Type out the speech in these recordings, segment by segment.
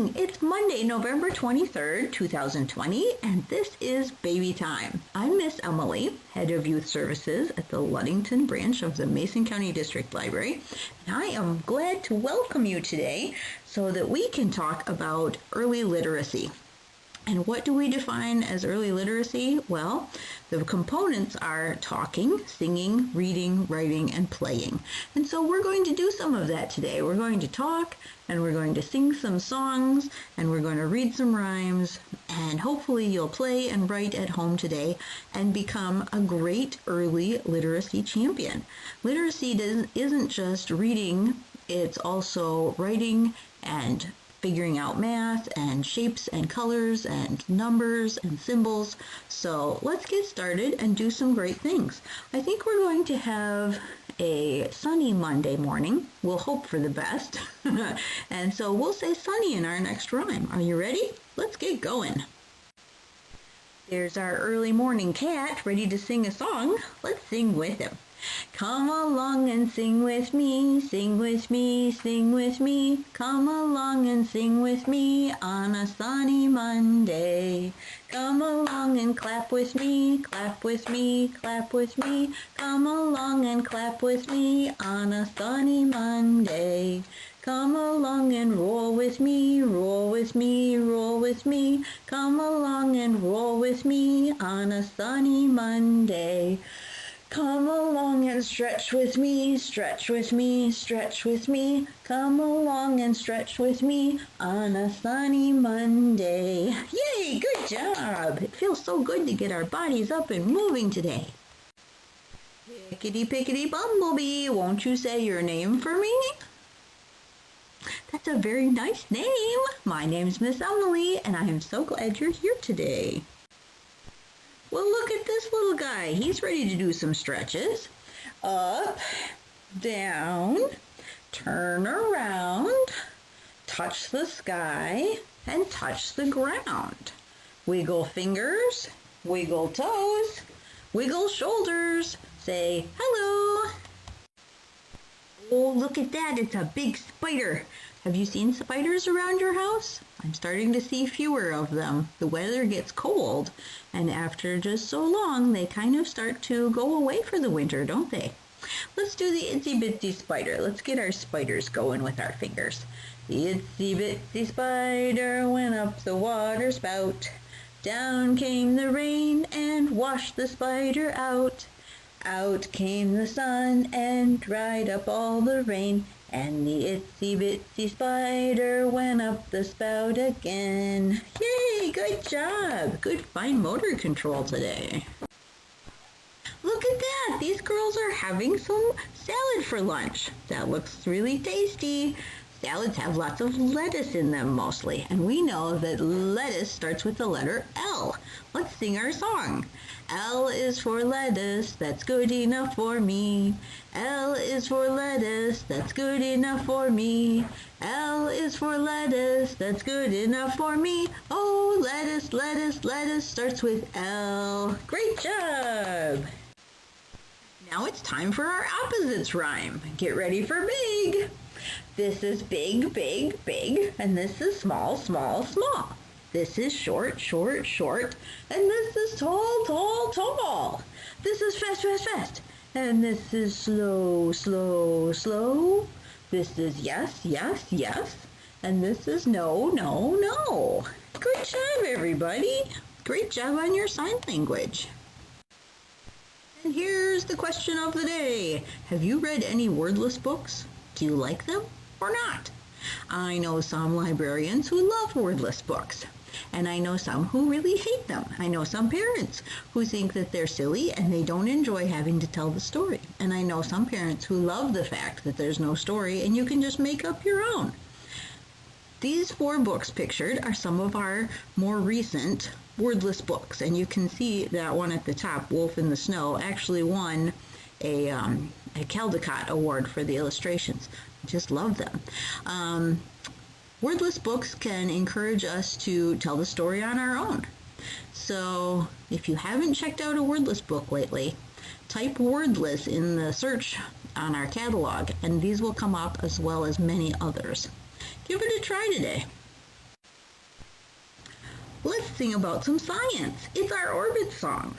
morning. It's Monday, November 23rd, 2020, and this is Baby Time. I'm Miss Emily, Head of Youth Services at the Ludington branch of the Mason County District Library, and I am glad to welcome you today so that we can talk about early literacy. And what do we define as early literacy? Well, the components are talking, singing, reading, writing, and playing. And so we're going to do some of that today. We're going to talk, and we're going to sing some songs, and we're going to read some rhymes, and hopefully you'll play and write at home today and become a great early literacy champion. Literacy isn't just reading, it's also writing and figuring out math and shapes and colors and numbers and symbols. So let's get started and do some great things. I think we're going to have a sunny Monday morning. We'll hope for the best. And so we'll say sunny in our next rhyme. Are you ready? Let's get going. There's our early morning cat ready to sing a song. Let's sing with him. Come along and sing with me, sing with me, sing with me. Come along and sing with me on a sunny Monday. Come along and clap with me, clap with me, clap with me. Come along and clap with me on a sunny Monday. Come along and roll with me, roll with me, roll with me. Come along and roll with me on a sunny Monday. Come along and stretch with me, stretch with me, stretch with me. Come along and stretch with me on a sunny Monday. Yay, good job. It feels so good to get our bodies up and moving today. Pickety pickety bumblebee, won't you say your name for me? That's a very nice name. My name's Miss Emily, and I am so glad you're here today. Well, look at this little guy. He's ready to do some stretches. Up, down, turn around, touch the sky, and touch the ground. Wiggle fingers, wiggle toes, wiggle shoulders. Say hello. Oh, look at that. It's a big spider. Have you seen spiders around your house? I'm starting to see fewer of them. The weather gets cold, and after just so long, they kind of start to go away for the winter, don't they? Let's do the itsy bitsy spider. Let's get our spiders going with our fingers. The itsy bitsy spider went up the water spout. Down came the rain and washed the spider out. Out came the sun and dried up all the rain. And the itsy bitsy spider went up the spout again. Yay, good job. Good fine motor control today. Look at that. These girls are having some salad for lunch. That looks really tasty. Salads have lots of lettuce in them mostly. And we know that lettuce starts with the letter L. Let's sing our song. L is for lettuce, that's good enough for me. L is for lettuce, that's good enough for me. L is for lettuce, that's good enough for me. Oh, lettuce, lettuce, lettuce starts with L. Great job! Now it's time for our opposites rhyme. Get ready for big. This is big, big, big, and this is small, small, small. This is short, short, short, and this is tall, tall, tall. This is fast, fast, fast, and this is slow, slow, slow. This is yes, yes, yes, and this is no, no, no. Good job, everybody. Great job on your sign language. And here's the question of the day. Have you read any wordless books? Do you like them or not? I know some librarians who love wordless books. And I know some who really hate them. I know some parents who think that they're silly and they don't enjoy having to tell the story. And I know some parents who love the fact that there's no story and you can just make up your own. These 4 books pictured are some of our more recent wordless books. And you can see that one at the top, Wolf in the Snow, actually won a Caldecott Award for the illustrations. I just love them. Wordless books can encourage us to tell the story on our own. So if you haven't checked out a wordless book lately, type wordless in the search on our catalog, and these will come up as well as many others. Give it a try today. Let's sing about some science. It's our orbit song.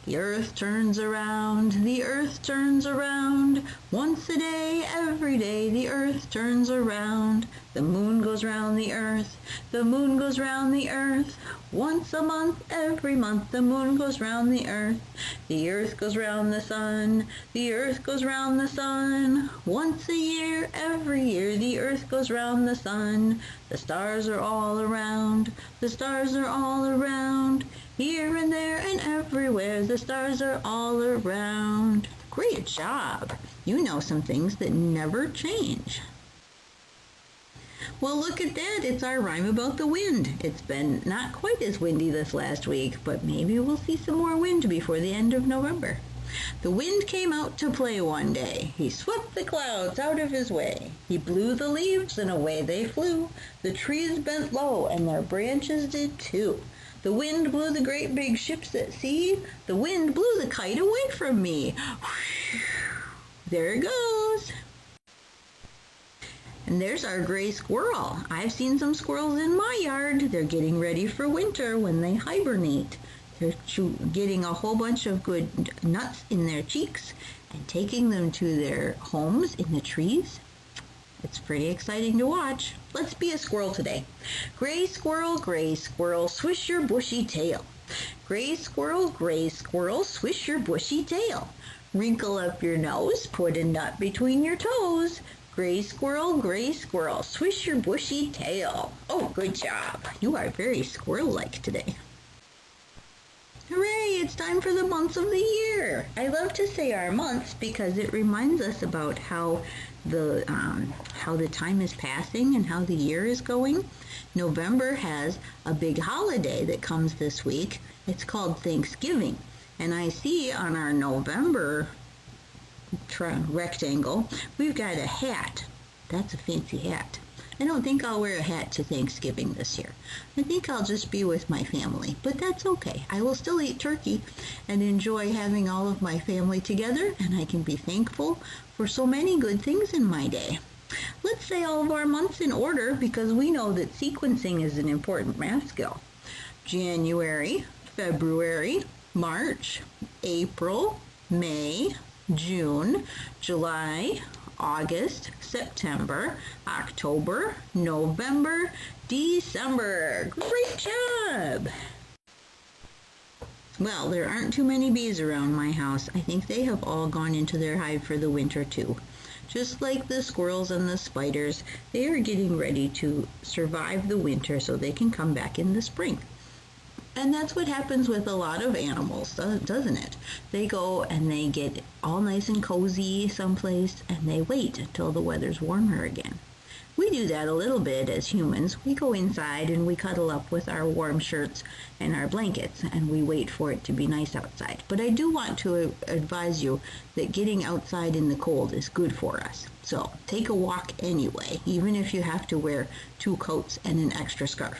The earth turns around, the earth turns around. Once a day, every day, the earth turns around. The moon goes round the earth, the moon goes round the earth. Once a month, every month, the moon goes round the earth. The earth goes round the sun, the earth goes round the sun. Once a year, every year, the earth goes round the sun. The stars are all around, the stars are all around. Here and there and everywhere, the stars are all around. Great job! You know some things that never change. Well, look at that. It's our rhyme about the wind. It's been not quite as windy this last week, but maybe we'll see some more wind before the end of November. The wind came out to play one day. He swept the clouds out of his way. He blew the leaves and away they flew. The trees bent low and their branches did too. The wind blew the great big ships at sea. The wind blew the kite away from me. There it goes. And there's our gray squirrel. I've seen some squirrels in my yard. They're getting ready for winter when they hibernate. They're getting a whole bunch of good nuts in their cheeks and taking them to their homes in the trees. It's pretty exciting to watch. Let's be a squirrel today. Gray squirrel, swish your bushy tail. Gray squirrel, swish your bushy tail. Wrinkle up your nose, put a nut between your toes. Gray squirrel, swish your bushy tail. Oh, good job. You are very squirrel-like today. Hooray, it's time for the months of the year. I love to say our months because it reminds us about how the time is passing and how the year is going. November has a big holiday that comes this week. It's called Thanksgiving. And I see on our November rectangle, we've got a hat. That's a fancy hat. I don't think I'll wear a hat to Thanksgiving this year. I think I'll just be with my family, but that's okay. I will still eat turkey and enjoy having all of my family together, and I can be thankful for so many good things in my day. Let's say all of our months in order because we know that sequencing is an important math skill. January, February, March, April, May, June, July, August, September, October, November, December. Great job! Well, there aren't too many bees around my house. I think they have all gone into their hive for the winter too. Just like the squirrels and the spiders, they are getting ready to survive the winter so they can come back in the spring. And that's what happens with a lot of animals, doesn't it? They go and they get all nice and cozy someplace and they wait until the weather's warmer again. We do that a little bit as humans. We go inside and we cuddle up with our warm shirts and our blankets and we wait for it to be nice outside. But I do want to advise you that getting outside in the cold is good for us. So take a walk anyway, even if you have to wear 2 coats and an extra scarf.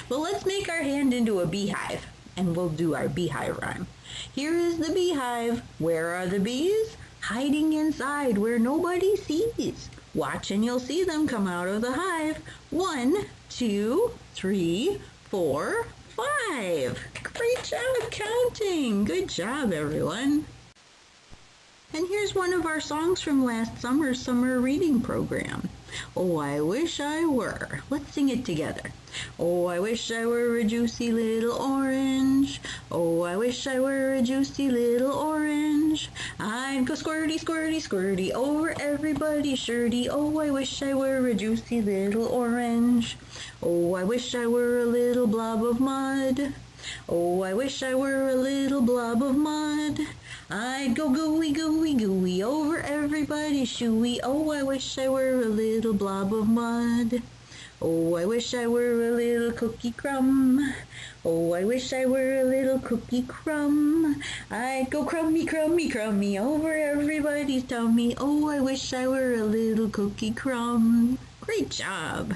Well, let's make our hand into a beehive and we'll do our beehive rhyme. Here is the beehive. Where are the bees? Hiding inside where nobody sees. Watch and you'll see them come out of the hive. 1, 2, 3, 4, 5. Great job counting. Good job, everyone. And here's one of our songs from last summer's summer reading program. Oh, I wish I were. Let's sing it together. Oh, I wish I were a juicy little orange. Oh, I wish I were a juicy little orange. I'd go squirty, squirty, squirty over everybody's shirty. Oh, I wish I were a juicy little orange. Oh, I wish I were a little blob of mud. Oh, I wish I were a little blob of mud. I'd go gooey, gooey, gooey over everybody's shoey. Oh, I wish I were a little blob of mud. Oh, I wish I were a little cookie crumb. Oh, I wish I were a little cookie crumb. I'd go crummy, crummy, crummy over everybody's tummy. Oh, I wish I were a little cookie crumb. Great job.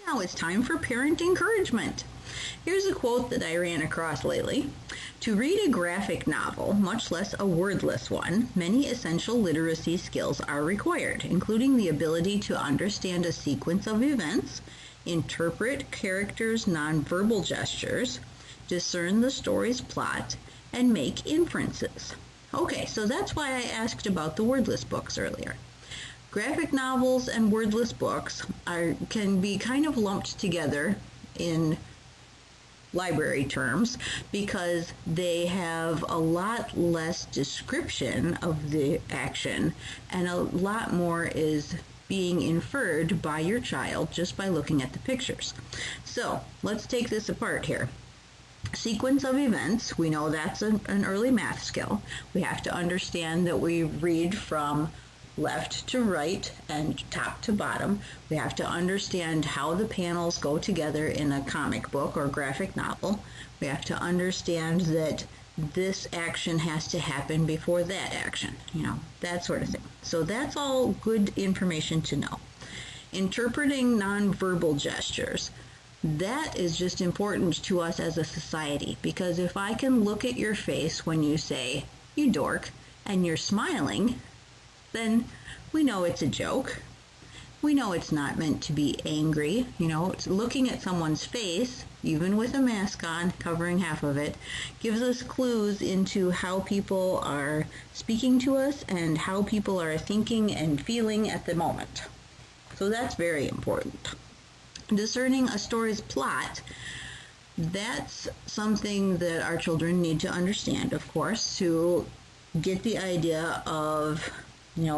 Now it's time for parent encouragement. Here's a quote that I ran across lately. To read a graphic novel, much less a wordless one, many essential literacy skills are required, including the ability to understand a sequence of events, interpret characters' nonverbal gestures, discern the story's plot, and make inferences. Okay, so that's why I asked about the wordless books earlier. Graphic novels and wordless books can be kind of lumped together in library terms because they have a lot less description of the action and a lot more is being inferred by your child just by looking at the pictures. So let's take this apart here. Sequence of events, we know that's an early math skill. We have to understand that we read from left to right and top to bottom. We have to understand how the panels go together in a comic book or graphic novel. We have to understand that this action has to happen before that action, that sort of thing. So that's all good information to know. Interpreting nonverbal gestures. That is just important to us as a society because if I can look at your face when you say, "You dork," and you're smiling, then we know it's a joke. We know it's not meant to be angry. It's looking at someone's face, even with a mask on, covering half of it, gives us clues into how people are speaking to us and how people are thinking and feeling at the moment. So that's very important. Discerning a story's plot, that's something that our children need to understand, of course, to get the idea of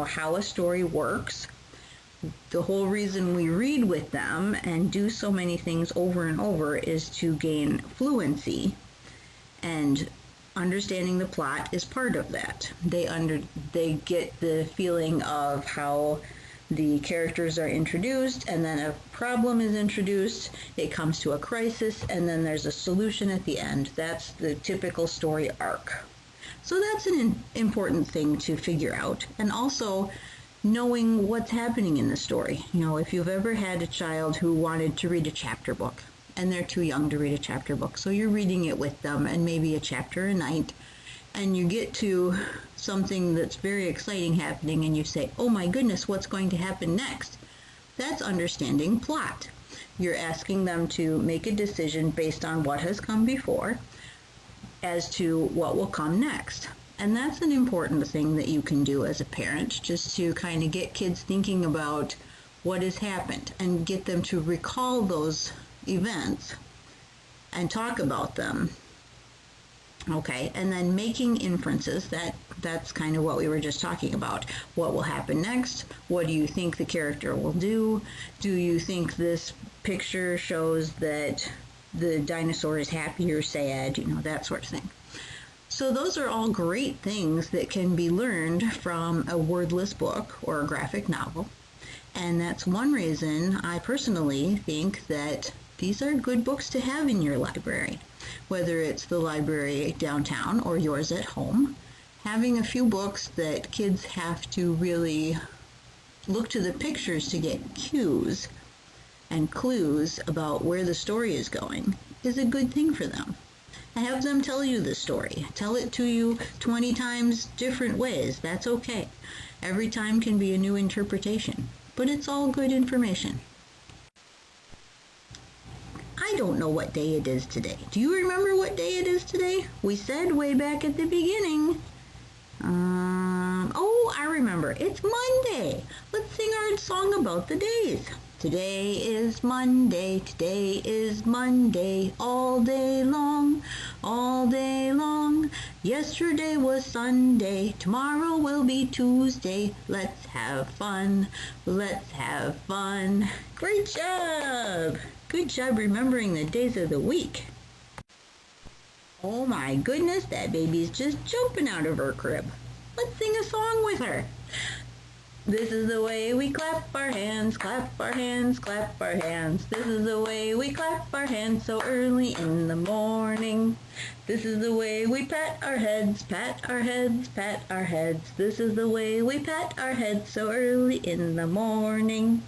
how a story works. The whole reason we read with them and do so many things over and over is to gain fluency, and understanding the plot is part of that. They get the feeling of how the characters are introduced, and then a problem is introduced, it comes to a crisis, and then there's a solution at the end. That's the typical story arc. So that's an important thing to figure out. And also knowing what's happening in the story. If you've ever had a child who wanted to read a chapter book and they're too young to read a chapter book, so you're reading it with them and maybe a chapter a night, and you get to something that's very exciting happening and you say, "Oh my goodness, what's going to happen next?" That's understanding plot. You're asking them to make a decision based on what has come before as to what will come next. And that's an important thing that you can do as a parent, just to kind of get kids thinking about what has happened and get them to recall those events and talk about them. Okay, and then making inferences, that's kind of what we were just talking about. What will happen next? What do you think the character will do? Do you think this picture shows that the dinosaur is happy or sad? That sort of thing. So those are all great things that can be learned from a wordless book or a graphic novel. And that's one reason I personally think that these are good books to have in your library. Whether it's the library downtown or yours at home, having a few books that kids have to really look to the pictures to get cues and clues about where the story is going is a good thing for them. And have them tell you the story. Tell it to you 20 times different ways. That's okay. Every time can be a new interpretation, but it's all good information. I don't know what day it is today. Do you remember what day it is today? We said way back at the beginning. I remember. It's Monday. Let's sing our song about the days. Today is Monday, today is Monday, all day long, all day long. Yesterday was Sunday, tomorrow will be Tuesday. Let's have fun, let's have fun. Great job! Good job remembering the days of the week. Oh my goodness, that baby's just jumping out of her crib. Let's sing a song with her. This is the way we clap our hands, clap our hands, clap our hands. This is the way we clap our hands so early in the morning. This is the way we pat our heads, pat our heads, pat our heads. This is the way we pat our heads so early in the morning.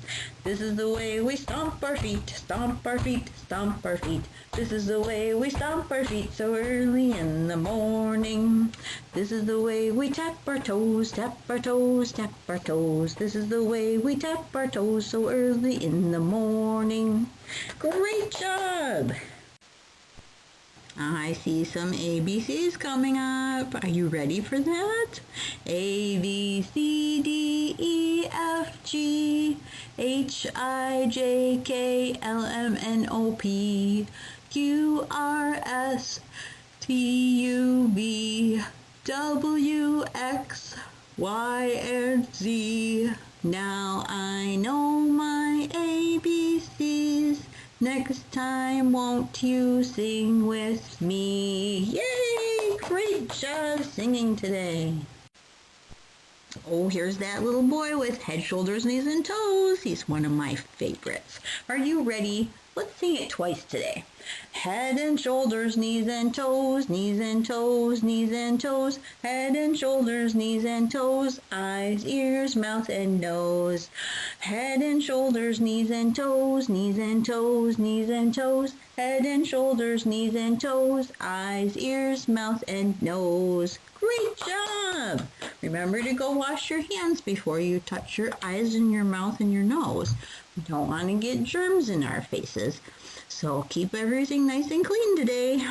This is the way we stomp our feet, stomp our feet, stomp our feet. This is the way we stomp our feet so early in the morning. This is the way we tap our toes, tap our toes, tap our toes. This is the way we tap our toes so early in the morning. Great job! I see some ABCs coming up. Are you ready for that? A, B, C, D, E, F, G, H, I, J, K, L, M, N, O, P, Q, R, S, T, U, V, W, X, Y, and Z. Now I know my ABCs. Next time, won't you sing with me? Yay! Great job singing today. Oh, here's that little boy with head, shoulders, knees, and toes. He's one of my favorites. Are you ready? Let's sing it twice today. Head and shoulders, knees and toes, knees and toes, knees and toes. Head and shoulders, knees and toes, eyes, ears, mouth, and nose. Head and shoulders, knees and toes, knees and toes, knees and toes. Head and shoulders, knees and toes, eyes, ears, mouth, and nose. Great job! Remember to go wash your hands before you touch your eyes and your mouth and your nose. We don't want to get germs in our faces. So keep everything nice and clean today.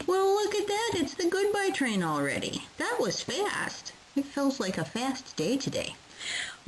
Well, look at that. It's the goodbye train already. That was fast. It feels like a fast day today.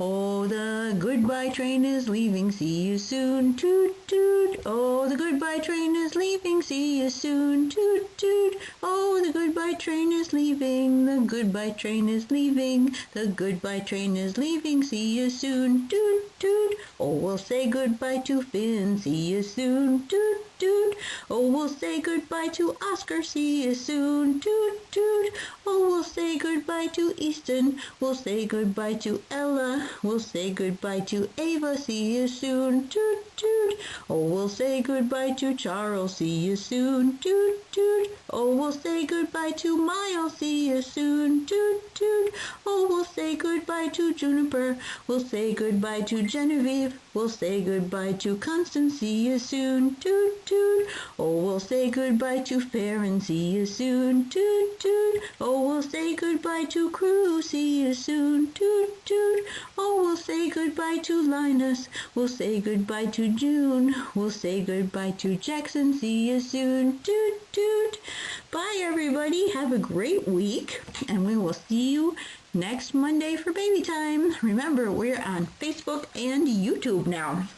Oh, the goodbye train is leaving, see you soon, toot toot. Oh, the goodbye train is leaving, see you soon, toot toot. Oh, the goodbye train is leaving, the goodbye train is leaving, the goodbye train is leaving, see you soon, toot toot. Oh, we'll say goodbye to Finn, see you soon, toot toot. Oh, we'll say goodbye to Oscar, see you soon, toot toot. Oh, we'll say goodbye to Easton, we'll say goodbye to Ella. We'll say goodbye to Ava, see you soon, toot toot. Oh, we'll say goodbye to Charles, see you soon, toot toot. Oh, we'll say goodbye to Miles, see you soon, toot toot. Oh, we'll say goodbye to Juniper, we'll say goodbye to Genevieve, we'll say goodbye to Constance, see you soon, toot toot. Oh, we'll say goodbye to Farron, see you soon, toot toot. Oh, we'll say goodbye to Crew, see you soon, toot toot. Oh, we'll say goodbye to Linus, we'll say goodbye to June, we'll say goodbye to Jackson, see you soon, toot toot. Bye everybody, have a great week, and we will see you next Monday for Baby Time. Remember, we're on Facebook and YouTube now.